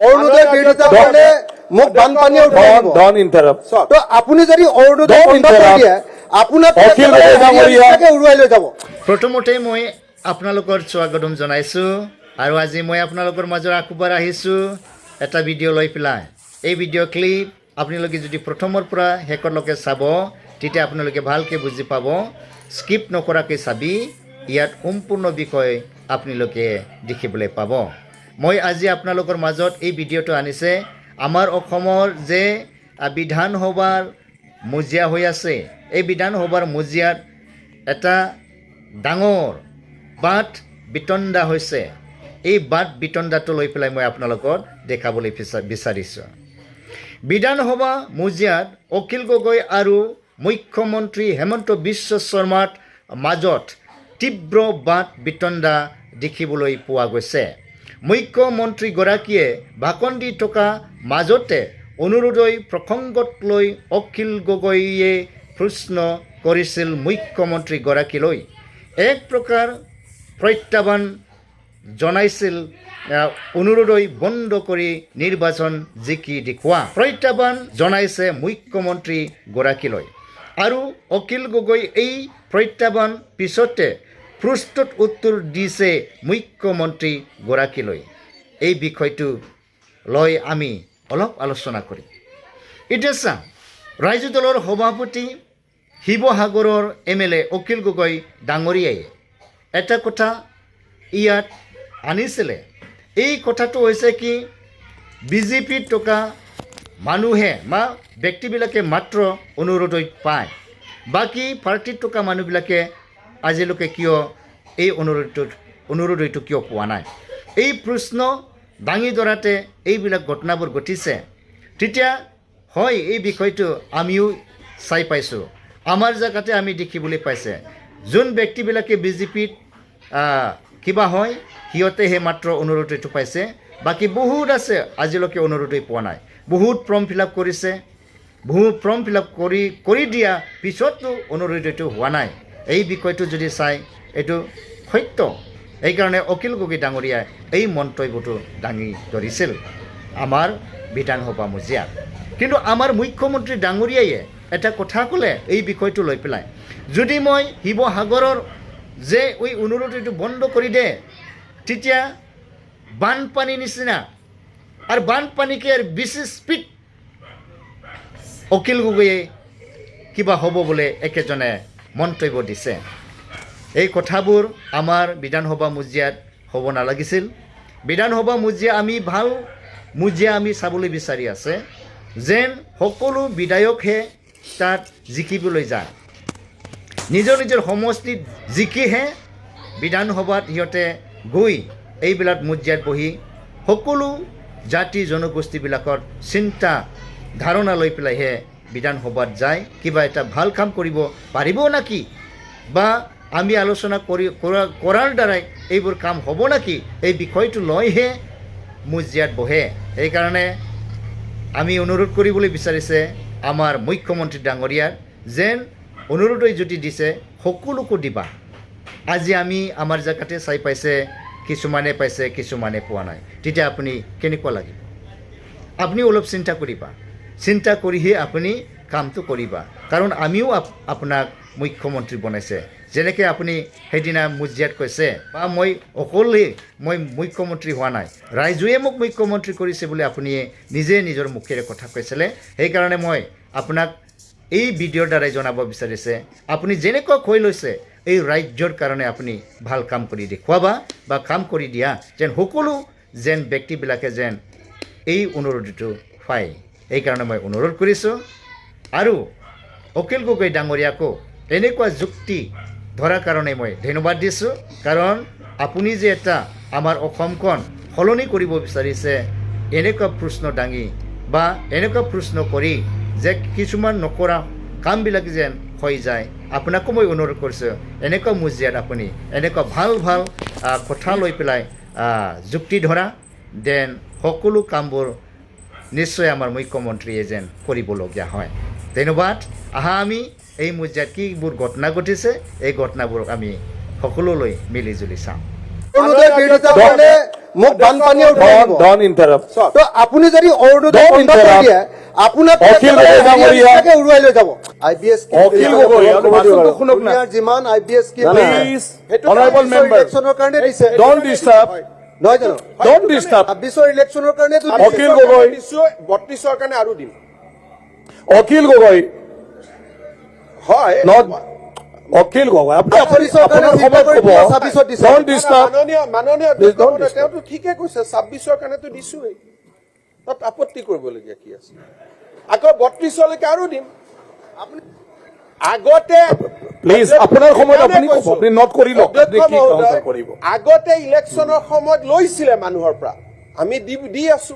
অৰুণোদয় বিৰোধিতা কৰিলে মোক বানপানীয়ে উঠাই দিব। Don't interrupt. তো আপুনি যদি অৰুণোদয় Don't বন্ধ কৰি interrupt. দিয়ে আপোনাৰ অখিল গগৈ ডাঙৰীয়া। উৰুৱাই লৈ যাব। প্ৰথমতে মই আপোনালোকৰ স্বাগতম জনাইছোঁ আৰু আজি মই আপোনালোকৰ মাজত আকবাৰ আহিছোঁ এটা ভিডিঅ' লৈ পেলাই। এই ভিডিঅ' ক্লিপ আপোনালোকে যদি প্ৰথমৰ পৰা শেষলৈকে চাব তেতিয়া আপোনালোকে ভালকৈ বুজি পাব। স্কিপ নকৰাকৈ চাবি ইয়াত সম্পূৰ্ণ বিষয় আপোনালোকে দেখিবলৈ পাব। মই আজি আপোনালোকৰ মাজত এই ভিডিঅ'টো আনিছে আমাৰ অসমৰ যে বিধানসভাৰ মজিয়া হৈ আছে, এই বিধানসভাৰ মজিয়াত এটা ডাঙৰ বাট বিতণ্ডা হৈছে। এই বাট বিতণ্ডাটো লৈ পেলাই মই আপোনালোকক দেখাবলৈ বিচাৰিছোঁ। বিধানসভা মজিয়াত অখিল গগৈ আৰু মুখ্যমন্ত্ৰী হেমন্ত বিশ্ব শৰ্মাৰ মাজত তীব্ৰ বাট বিতণ্ডা দেখিবলৈ পোৱা গৈছে। মুখ্যমন্ত্ৰীগৰাকীয়ে ভাষণ দি থকা মাজতে অনুৰোধই প্ৰসংগত লৈ অখিল গগৈয়ে প্ৰশ্ন কৰিছিল মুখ্যমন্ত্ৰীগৰাকীলৈ। এক প্ৰকাৰ প্ৰত্যাহ্বান জনাইছিল অনুৰোধই বন্ধ কৰি নিৰ্বাচন জিকি দেখুওৱা। প্ৰত্যাহ্বান জনাইছে মুখ্যমন্ত্ৰীগৰাকীলৈ আৰু অখিল গগৈ এই প্ৰত্যাহ্বান পিছতে প্ৰস্তুত উত্তৰ দিছে মুখ্যমন্ত্ৰীগৰাকীলৈ। এই বিষয়টো লৈ আমি অলপ আলোচনা কৰিম। এতিয়া চাওঁ, ৰাইজৰ দলৰ সভাপতি শিৱসাগৰৰ MLA অখিল গগৈ ডাঙৰীয়াই এটা কথা ইয়াত আনিছিলে। এই কথাটো হৈছে কি, বিজেপিত থকা মানুহে বা ব্যক্তিবিলাকে মাত্ৰ অনুৰোধ পায়, বাকী পাৰ্টিত থকা মানুহবিলাকে আজিলৈকে কিয় এই অনুৰোধটো কিয় পোৱা নাই। এই প্ৰশ্ন দাঙি ধৰাতে এইবিলাক ঘটনাবোৰ ঘটিছে। তেতিয়া হয় এই বিষয়টো আমিও চাই পাইছোঁ, আমাৰ জেগাতে আমি দেখিবলৈ পাইছে। যোন ব্যক্তিবিলাকে বিজেপিত কিবা হয় সিহঁতেহে মাত্ৰ অনুৰোধটো পাইছে, বাকী বহুত আছে আজিলৈকে অনুৰোধই পোৱা নাই। বহুত ফৰ্ম ফিল আপ কৰিছে, বহুত ফৰ্ম ফিল আপ কৰি দিয়া পিছতো অনুৰোধটো হোৱা নাই। এই বিষয়টো যদি চাই এইটো সত্য। এইকাৰণে অখিল গগৈ ডাঙৰীয়াই এই মন্তব্যটো দাঙি ধৰিছিল আমাৰ বিধানসভা মজিয়াত। কিন্তু আমাৰ মুখ্যমন্ত্ৰী ডাঙৰীয়াই এটা কথা ক'লে এই বিষয়টো লৈ পেলাই, যদি মই শিৱসাগৰৰ যে এই অনুৰোধটো বন্ধ কৰি দে তেতিয়া বানপানী নিচিনা আৰু বানপানীকে আৰু বেছি স্পীড অখিল গগৈয়ে কিবা হ'ব বোলে একেজনে মন্তব্য দিছে। এই কথাবোৰ আমাৰ বিধানসভা মজিয়াত হ'ব নালাগিছিল। বিধানসভা মজিয়া আমি ভাল মজিয়া আমি চাবলৈ বিচাৰি আছে যেন সকলো বিধায়কহে তাত জিকিবলৈ যায়, নিজৰ নিজৰ সমষ্টিত জিকিহে বিধানসভাত সিহঁতে গৈ এইবিলাক মজিয়াত বহি সকলো জাতি জনগোষ্ঠীবিলাকৰ চিন্তা ধাৰণা লৈ পেলাইহে বিধানসভাত যায়। কিবা এটা ভাল কাম কৰিব পাৰিব নেকি বা আমি আলোচনা কৰাৰ দ্বাৰাই এইবোৰ কাম হ'ব নেকি, এই বিষয়টো লৈহে মজিয়াত বহে। সেইকাৰণে আমি অনুৰোধ কৰিবলৈ বিচাৰিছে আমাৰ মুখ্যমন্ত্ৰী ডাঙৰীয়াৰ যেন অনুৰোধই যদি দিছে সকলোকো দিবা। আজি আমি আমাৰ জেগাতে চাই পাইছে, কিছুমানে পাইছে কিছুমানে পোৱা নাই। তেতিয়া আপুনি কেনেকুৱা লাগিব? আপুনি অলপ চিন্তা কৰিবা, চিন্তা কৰিহে আপুনি কামটো কৰিবা। কাৰণ আমিও আপোনাক মুখ্যমন্ত্ৰী বনাইছে। যেনেকৈ আপুনি সেইদিনা মজিয়াত কৈছে বা মই অকলে মই মুখ্যমন্ত্ৰী হোৱা নাই, ৰাইজে মোক মুখ্যমন্ত্ৰী কৰিছে বুলি আপুনি নিজে নিজৰ মুখেৰে কথা কৈছিলে। সেইকাৰণে মই আপোনাক এই ভিডিঅ'ৰ দ্বাৰাই জনাব বিচাৰিছে, আপুনি যেনেকুৱা কৈ লৈছে এই ৰাজ্যৰ কাৰণে আপুনি ভাল কাম কৰি দেখুৱাবা বা কাম কৰি দিয়া যেন সকলো যেন ব্যক্তিবিলাকে যেন এই অনুৰোধটো পায়। এইকাৰণে মই অনুৰোধ কৰিছোঁ আৰু অখিল গগৈ ডাঙৰীয়াকো এনেকুৱা যুক্তি ধৰাৰ কাৰণে মই ধন্যবাদ দিছোঁ। কাৰণ আপুনি যে এটা আমাৰ অসমখন সলনি কৰিব বিচাৰিছে, এনেকুৱা প্ৰশ্ন দাঙি বা এনেকুৱা প্ৰশ্ন কৰি যে কিছুমান নকৰা কামবিলাক যেন হৈ যায়, আপোনাকো মই অনুৰোধ কৰিছোঁ এনেকুৱা মজিয়াত আপুনি এনেকুৱা ভাল ভাল কথা লৈ পেলাই যুক্তি ধৰা দেন সকলো কামবোৰ নিশ্চয় আমাৰ মুখ্যমন্ত্ৰীয়ে যেন কৰিবলগীয়া হয়। ধন্যবাদ। আহা আমি এই মজিয়াত কিবোৰ ঘটনা ঘটিছে এই ঘটনাবোৰক আমি সকলোলৈ মিলি জুলি চাওঁ। অৰুণোদয় বিৰোধিতা কৰিলে মোক বানপানীয়ে উঠাই দিব Don't interrupt. তো আপুনি যদি অৰুণোদয় বন্ধ কৰি দিয়ে আপোনাক অখিল গগৈ ডাঙৰীয়া। উৰুৱাই লৈ যাব IBS অখিল গগৈ, ভাষণটো শুনক না। যিমান IBS Please, honorable member, ইলেকশ্যনৰ কাৰণে দিছে don't disturb. নহয় জানো Don't disturb. 26ৰ ইলেকশ্যনৰ কাৰণে অখিল গগৈ। 32ৰ কাৰণে আৰু দিম অখিল গগৈ, হয় not অখিল গগৈ। আপুনি আপুনি চৰকাৰে আপোনাৰ যিটো সময়ত কৰি ক'ব। দিয়ে 26ত দিছে। Don't disturb. মাননীয় Please don't অধ্যক্ষ disturb. তেওঁতো ঠিকে কৈছে 26ৰ কাৰণেতো দিছোৱেই তাত আপত্তি কৰিবলগীয়া কি আছে আকৌ 32লৈকে আৰু দিম আগতে প্লিজ আপোনাৰ সময়ত আপুনি ক'ব, আপুনি নোট কৰি লওক আপুনি অধ্যক্ষ কি মহোদয়, কাউণ্টাৰ কৰিব। আগতে ইলেকশ্যনৰ সময়ত লৈছিলে মানুহৰ পৰা আমি দি আছো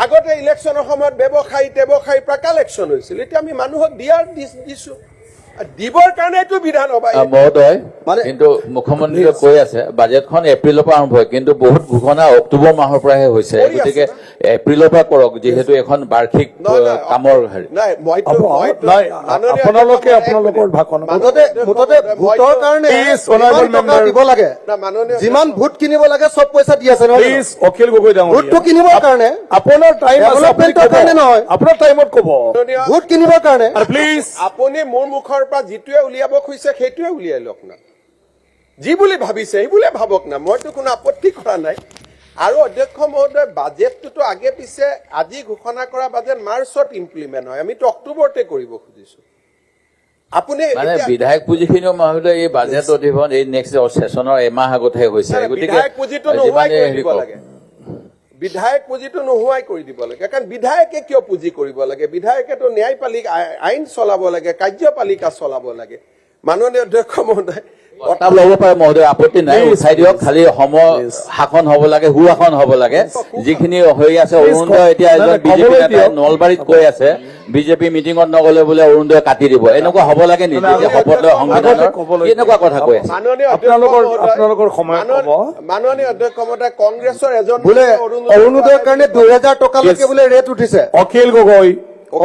আগতে ইলেকশ্যনৰ সময়ত ব্যৱসায়ীৰ পৰা কালেকশ্যন হৈছিল এতিয়া আমি মানুহক দিছো দিবৰ কাৰণেতো বিধান সভা মহোদয় মানে- কিন্তু মুখ্যমন্ত্ৰীয়ে কৈ আছে বাজেটখন এপ্ৰিলৰ পৰা আৰম্ভ হয় কিন্তু বহুত ঘোষণা অক্টোবৰ মাহৰ পৰাহে হৈছে কৰি আছে গতিকে না? এপ্ৰিলৰ পৰা কৰক যিহেতু এখন বাৰ্ষিক কামৰ হেৰি নাই নাই, আপোনালোকে আপোনালোকৰ ভাষণ মুঠতে ভোটৰ কাৰণে Please, যিমান honorable টকা member. দিব লাগে যিমান ভোট কিনিব লাগে চব পইচা দি আছে নহয় জানো? প্লিজ অখিল গগৈ ভোটটো ডাঙৰীয়া, কিনিবৰ কাৰণে আপোনাৰ টাইম আছে আপুনি ডেভেলপমেণ্টৰ ক'ব। কাৰণে নহয়। আপোনাৰ টাইমত ক'ব ভোট কিনিবৰ কাৰণে আৰু প্লিজ আপুনি মোৰ মুখৰ পৰা যিটোৱে উলিয়াব খুজিছে সেইটোৱে উলিয়াই লওক না যি বুলি ভাবিছে সেইবুলিয়ে ভাবক না মইতো কোনো আপত্তি কৰা নাই আৰু অধ্যক্ষ মহোদয় বাজেটটোতো আগে পিছে আজি ঘোষণা কৰা বাজেট মাৰ্চত ইমপ্লিমেণ্ট হয় আমিতো অক্টোবৰতে কৰিব খুজিছো আপুনি মানে এতিয়া- বিধায়ক পুঁজিখিনিও মহোদয় এই বাজেট অধিৱেশন এই নেক্সট ছেছনৰ এমাহ আগতহে হৈছে নাই, গতিকে বিধায়ক পুঁজিটো নোহোৱাই যিমানে কৰি হেৰি দিব কৰক লাগে বিধায়ক পুঁজিটো নোহোৱাই কৰি দিব লাগে কাৰণ বিধায়কে কিয় পুঁজি কৰিব লাগে বিধায়কেতো ন্যায়পালিকা আইন চলাব লাগে কাৰ্যপালিকা চলাব লাগে মাননীয় অধ্যক্ষ মহোদয় প্ৰস্তাৱ ল'ব পাৰে মহোদয় আপত্তি নাই Please, উঠাই দিয়ক খালি শাসন হ'ব লাগে সুশাসন হ'ব লাগে যিখিনি হৈ আছে অৰুণোদয় এতিয়া এজন নাই, বিজেপি ক'বলৈ নেতাই দিয়ক। নলবাৰীত কৈ আছে বিজেপি মিটিঙত নগলে বোলে অৰুণোদয় কাটি দিব এনেকুৱা হ'ব লাগে নেকি যে শপত লৈ সংবিধানৰ আগতে ক'বলৈ দিয়ক। এনেকুৱা কথা কৈ আছে মাননীয় আপোনালোকৰ সময়ত ক'ব। মাননীয় অধ্যক্ষ মহোদয় কংগ্ৰেছৰ এজন বোলে অৰুণোদয়ৰ কাৰণে 2000 টকালৈকে বোলে ৰেট উঠিছে অখিল গগৈ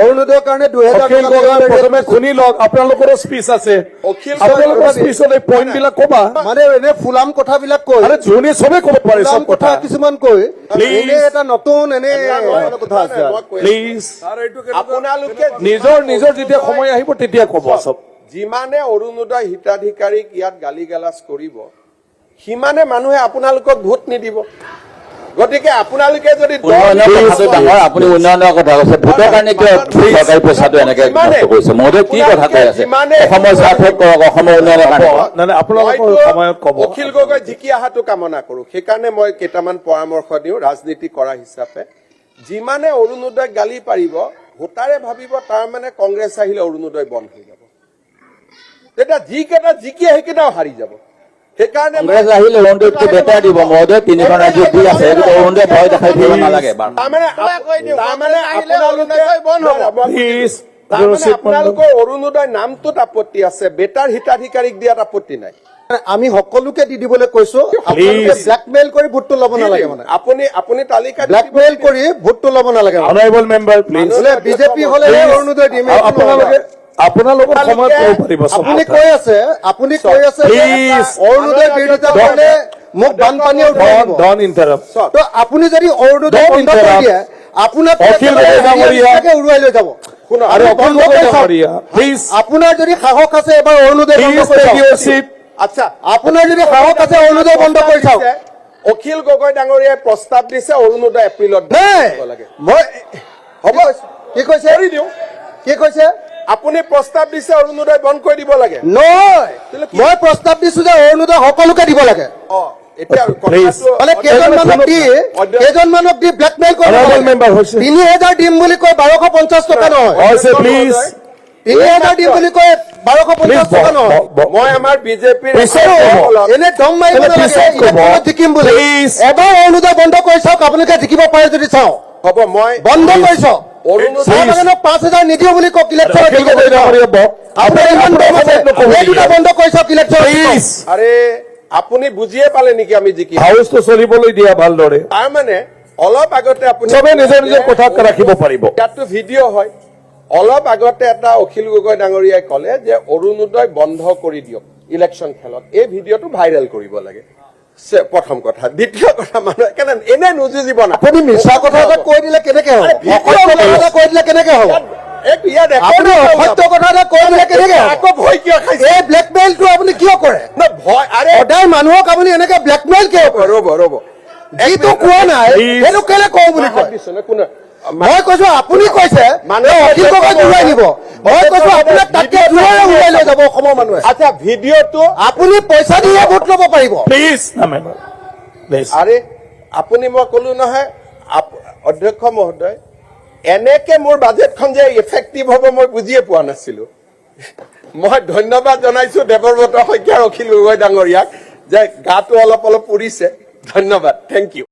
অৰুণোদয়ৰ কাৰণে 2000 অখিল গগৈ প্ৰথমে শুনি লওক আপোনালোকৰো স্পীচ আছে অখিল আপোনালোকৰ গগৈ- স্পীচত এই পইণ্ট বিলাক ক'বা মানে এনে ফুলাম কথাবিলাক কৈ আৰে যোনে চবে ক'ব পাৰে ফুলাম চব কথা কিছুমান কৈ Please. এনে এটা নতুন এনে কথা আছে আৰু। প্লিজ আপোনালোকে নিজৰ যেতিয়া সময় আহিব তেতিয়া ক'ব চব যিমানে অৰুণোদয় হিতাধিকাৰীক ইয়াত গালি গালাজ কৰিব সিমানে মানুহে আপোনালোকক ভোট নিদিব গতিকে আপোনালোকে যদি উন্নয়নৰ কথাটো ডাঙৰ আপুনি উন্নয়নৰ কথা কৈছে ভোটৰ কাৰণে কিয় চৰকাৰী পইচাটো এনেকে নষ্ট কৰিছে মহোদয় কি কথা কৈ আছে অসমৰ স্বাৰ্থত কৰক অসমৰ উন্নয়নৰ কাৰণে কৰক। মানে আপোনালোকৰ সময়ত ক'ব অখিল গগৈ জিকি অহাটো কামনা কৰো সেইকাৰণে মই কেইটামান পৰামৰ্শ দিওঁ ৰাজনীতি কৰা হিচাপে যিমানে অৰুণোদয় গালি পাৰিব ভোটাৰে ভাবিব তাৰ মানে কংগ্ৰেছ আহিলে অৰুণোদয় বন্ধ হৈ যাব তেতিয়া যিকেইটা জিকি সেইকেইটাও হাৰি যাব সেইকাৰণে কংগ্ৰেছ আহিলে অৰুণোদয়তকৈ বেটাৰ দিব মহোদয় তিনিখন ৰাজ্যত দি আছে সেইটো অৰুণোদয় ভয় দেখাই থাকিব নালাগে বাৰু তাৰমানে প্লিজ আপোনালোকৰ অৰুণোদয় নামটোত আপত্তি আছে বেটাৰ হিতাধিকাৰীক দিয়াত আপত্তি নাই আমি সকলোকে দি দিবলৈ কৈছো আপোনালোকে ব্লেকমেইল কৰি ভোটটো ল'ব নালাগে মানে আপুনি তালিকা দি দিব। ব্লেকমেইল কৰি ভোটটো ল'ব নালাগে মানে। অনাৰেবল মেম্বাৰ প্লিজ বোলে বিজেপি হলেহে অৰুণোদয় দিম এইটো নহয়। আপোনালোকৰ সময়ত ক'ব পাৰিব চব আপুনি কথা। কৈ আছে যে Please. অৰুণোদয় বিৰোধিতা কৰিলে মোক বানপানীয়ে উঠাই দিব Don't interrupt. তো আপুনি যদি অৰুণোদয় Don't বন্ধ কৰি interrupt. দিয়ে আপোনাক অখিল গগৈ ডাঙৰীয়া। উৰুৱাই লৈ যাব আৰু আপুনি অখিল বন্ধ গগৈ কৰি চাওক। ডাঙৰীয়া, please. আপোনাৰ যদি সাহস আছে এবাৰ অৰুণোদয় বন্ধ Please কৰি take your চাওক। seat. আচ্ছা আপোনাৰ যদি সাহস আছে অৰুণোদয় বন্ধ কৰি চাওক। অখিল গগৈ ডাঙৰীয়াই প্ৰস্তাৱ দিছে অৰুণোদয় এপ্ৰিলত নাই দিব লাগে মই হ'ব কি কৈছে কৰি দিওঁ কি কৈছে আপুনি প্ৰস্তাৱ দিছে অৰুণোদয় বন্ধ কৰি দিব লাগে নহয় তেতিয়াহ'লে কি? মই প্ৰস্তাৱ দিছো যে অৰুণোদয় সকলোকে দিব লাগে এতিয়া Please. কথাটো- মানে কেইজনমানক দি ব্লেকমেইল কৰিব Honorable নালাগে। member হৈছে। 3000 দিম বুলি কৈ 1250 টকা নহয় হৈছে প্লিজ 3000 দিম বুলি কৈ 1250 টকা নহয় মই আমাৰ বিজেপিৰ পিছত ক'ব। এনে দম মাৰিব এনে নালাগে পিছত ক'ব। ইলেকশ্যনত জিকিম বুলি Please. এবাৰ অৰুণোদয় বন্ধ কৰি চাওক আপোনালোকে জিকিব পাৰে যদি চাওঁ হ'ব মই বন্ধ কৰি চাওক অৰুণোদয় চাহ বাগানক 5000 নিদিও বুলি কওক ইলেকশ্যনত অখিল জিকিব গগৈ চাওক। ডাঙৰীয়া বক আপোনাৰ ইমান দম আছে এই দুটা বন্ধ কৰি চাওক ইলেকশ্যনত প্লিজ আৰে আপুনি বুজিয়ে পালে নেকি আমি জিকি হাউচটো চলিবলৈ দিয়া ভালদৰে তাৰ মানে অলপ আগতে আপুনি চবে নিজৰ নিজৰ কথা ৰাখিব পাৰিব ইয়াততো ভিডিঅ' হয় অলপ আগতে এটা অখিল গগৈ ডাঙৰীয়াই ক'লে যে অৰুণোদয় বন্ধ কৰি দিয়ক ইলেকশ্যন খেলত এই ভিডিঅ'টো ভাইৰেল কৰিব লাগে প্ৰথম কথা দ্বিতীয় কথা মানুহে কেনে এনে নুযুঁজিব না আপুনি মিছা কথা এটা কৈ দিলে কেনেকে হ'ব অসত্য কথা এটা কৈ দিলে কেনেকে হ'ব ইয়াত আপুনি অসত্য কথা এটা কৈ দিলে কেনেকে হ'ব আকৌ ভয় কিয় খাইছে এই ব্লেকমেইলটো আপুনি কিয় কৰে না ভয় আৰে সদায় মানুহক আপুনি এনেকে ব্লেকমেইল কিয় কৰে ৰ'ব যিটো কোৱা নাই সেইটো কেলে কওঁ বুলি কয় দিছো না কোনে মই কৈছো আপুনি কৈছে মানুহে অখিল গগৈ জোৰাই নিব মই কৈছো আপোনাক তাতকে জোৰাই উলিয়াই লৈ যাব অসমৰ মানুহে আচ্ছা ভিডিঅ'টো আপুনি পইচা দিয়ে ভোট ল'ব পাৰিব প্লিজ মেম্বাৰ প্লিজ আৰে আপুনি মই ক'লো নহয় অধ্যক্ষ মহোদয় এনেকে মোৰ বাজেটখন যে ইফেক্টিভ হ'ব মই বুজিয়ে পোৱা নাছিলো মই ধন্যবাদ জনাইছো দেৱব্ৰত শইকীয়া অখিল গগৈ ডাঙৰীয়াক যে গাটো অলপ পুৰিছে ধন্যবাদ থেংক ইউ